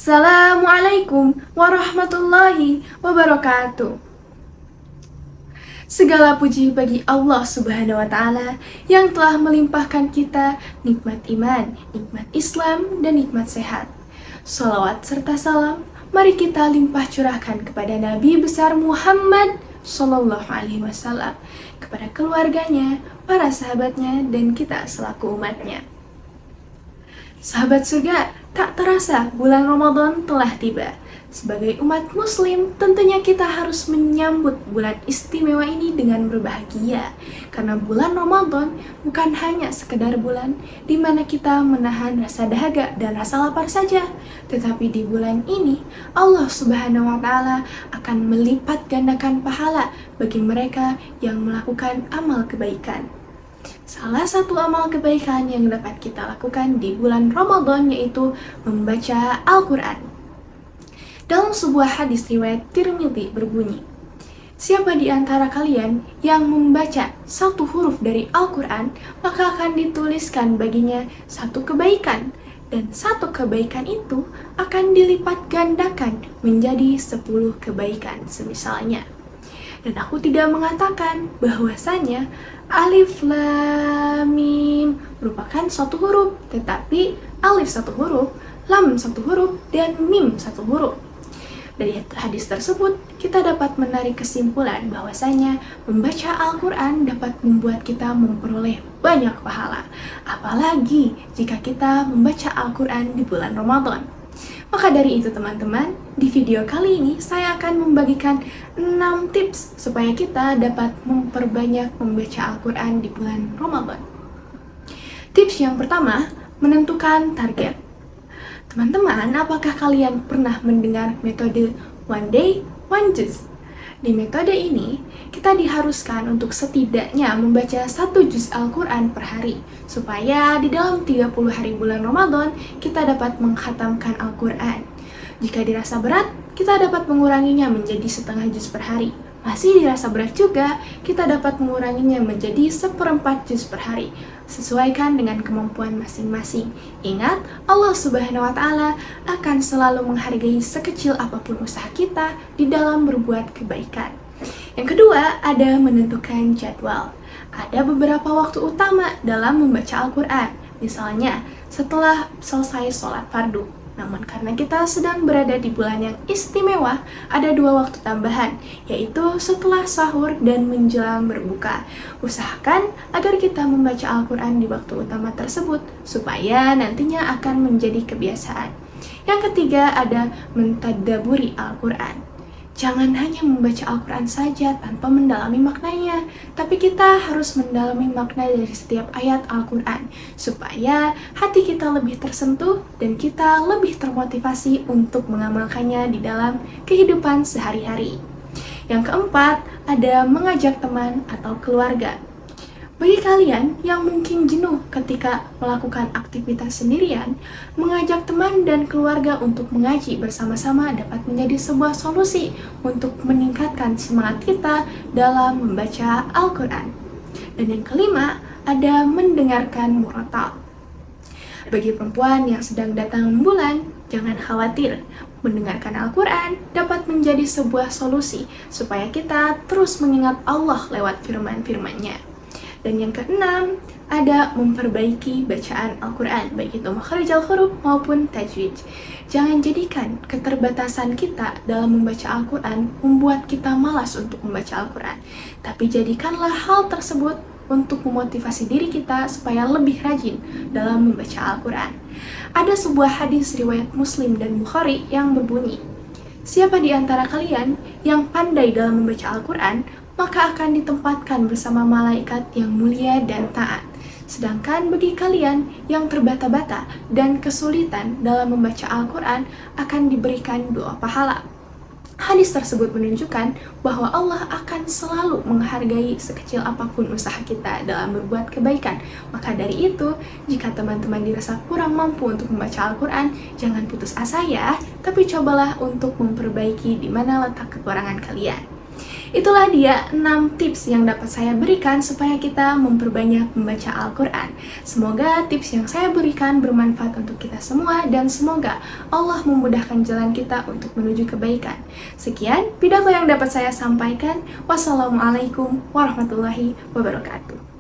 Assalamualaikum warahmatullahi wabarakatuh. Segala puji bagi Allah Subhanahu wa Ta'ala yang telah melimpahkan kita nikmat iman, nikmat Islam, dan nikmat sehat. Salawat serta salam mari kita limpah curahkan kepada Nabi besar Muhammad Sallallahu Alaihi Wasallam, kepada keluarganya, para sahabatnya, dan kita selaku umatnya. Sahabat surga, tak terasa bulan Ramadan telah tiba. Sebagai umat muslim, tentunya kita harus menyambut bulan istimewa ini dengan berbahagia. Karena bulan Ramadan bukan hanya sekedar bulan di mana kita menahan rasa dahaga dan rasa lapar saja. Tetapi di bulan ini, Allah Subhanahu wa Ta'ala akan melipat gandakan pahala bagi mereka yang melakukan amal kebaikan. Salah satu amal kebaikan yang dapat kita lakukan di bulan Ramadan yaitu membaca Al-Quran. Dalam sebuah hadis riwayat Tirmidzi berbunyi, siapa di antara kalian yang membaca satu huruf dari Al-Quran, maka akan dituliskan baginya satu kebaikan, dan satu kebaikan itu akan dilipat gandakan menjadi 10 kebaikan semisalnya. Dan aku tidak mengatakan bahwasanya alif lam mim merupakan satu huruf, tetapi alif satu huruf, lam satu huruf, dan mim satu huruf. Dari hadis tersebut, kita dapat menarik kesimpulan bahwasanya membaca Al-Quran dapat membuat kita memperoleh banyak pahala. Apalagi jika kita membaca Al-Quran di bulan Ramadan. Maka dari itu teman-teman, di video kali ini saya akan membagikan 6 tips supaya kita dapat memperbanyak membaca Al-Quran di bulan Ramadan. Tips yang pertama, menentukan target. Teman-teman, apakah kalian pernah mendengar metode One Day, One Juz? Di metode ini, kita diharuskan untuk setidaknya membaca 1 juz Al-Quran per hari, supaya di dalam 30 hari bulan Ramadan, kita dapat mengkhatamkan Al-Quran. Jika dirasa berat, kita dapat menguranginya menjadi setengah juz per hari. Masih dirasa berat juga, kita dapat menguranginya menjadi 1/4 juz per hari. Sesuaikan dengan kemampuan masing-masing. Ingat, Allah Subhanahu wa Ta'ala akan selalu menghargai sekecil apapun usaha kita di dalam berbuat kebaikan. Yang kedua, ada menentukan jadwal. Ada beberapa waktu utama dalam membaca Al-Quran. Misalnya, setelah selesai sholat fardu. Namun karena kita sedang berada di bulan yang istimewa, ada 2 waktu tambahan, yaitu setelah sahur dan menjelang berbuka. Usahakan agar kita membaca Al-Quran di waktu utama tersebut, supaya nantinya akan menjadi kebiasaan. Yang ketiga ada mentadaburi Al-Quran. Jangan hanya membaca Al-Quran saja tanpa mendalami maknanya, tapi kita harus mendalami makna dari setiap ayat Al-Quran, supaya hati kita lebih tersentuh dan kita lebih termotivasi untuk mengamalkannya di dalam kehidupan sehari-hari. Yang keempat, ada mengajak teman atau keluarga. Bagi kalian yang mungkin jenuh ketika melakukan aktivitas sendirian, mengajak teman dan keluarga untuk mengaji bersama-sama dapat menjadi sebuah solusi untuk meningkatkan semangat kita dalam membaca Al-Quran. Dan yang kelima, ada mendengarkan murotal. Bagi perempuan yang sedang datang bulan, jangan khawatir. Mendengarkan Al-Quran dapat menjadi sebuah solusi supaya kita terus mengingat Allah lewat firman-firman-Nya. Dan yang keenam, ada memperbaiki bacaan Al-Quran, baik itu makharijal huruf maupun tajwid. Jangan jadikan keterbatasan kita dalam membaca Al-Quran membuat kita malas untuk membaca Al-Quran. Tapi jadikanlah hal tersebut untuk memotivasi diri kita supaya lebih rajin dalam membaca Al-Quran. Ada sebuah hadis riwayat Muslim dan Bukhari yang berbunyi, siapa di antara kalian yang pandai dalam membaca Al-Quran, maka akan ditempatkan bersama malaikat yang mulia dan taat. Sedangkan bagi kalian yang terbata-bata dan kesulitan dalam membaca Al-Quran akan diberikan 2 pahala. Hadis tersebut menunjukkan bahwa Allah akan selalu menghargai sekecil apapun usaha kita dalam berbuat kebaikan. Maka dari itu, jika teman-teman dirasa kurang mampu untuk membaca Al-Quran, jangan putus asa ya, tapi cobalah untuk memperbaiki di mana letak kekurangan kalian. Itulah dia 6 tips yang dapat saya berikan supaya kita memperbanyak membaca Al-Quran. Semoga tips yang saya berikan bermanfaat untuk kita semua dan semoga Allah memudahkan jalan kita untuk menuju kebaikan. Sekian pidato yang dapat saya sampaikan. Wassalamualaikum warahmatullahi wabarakatuh.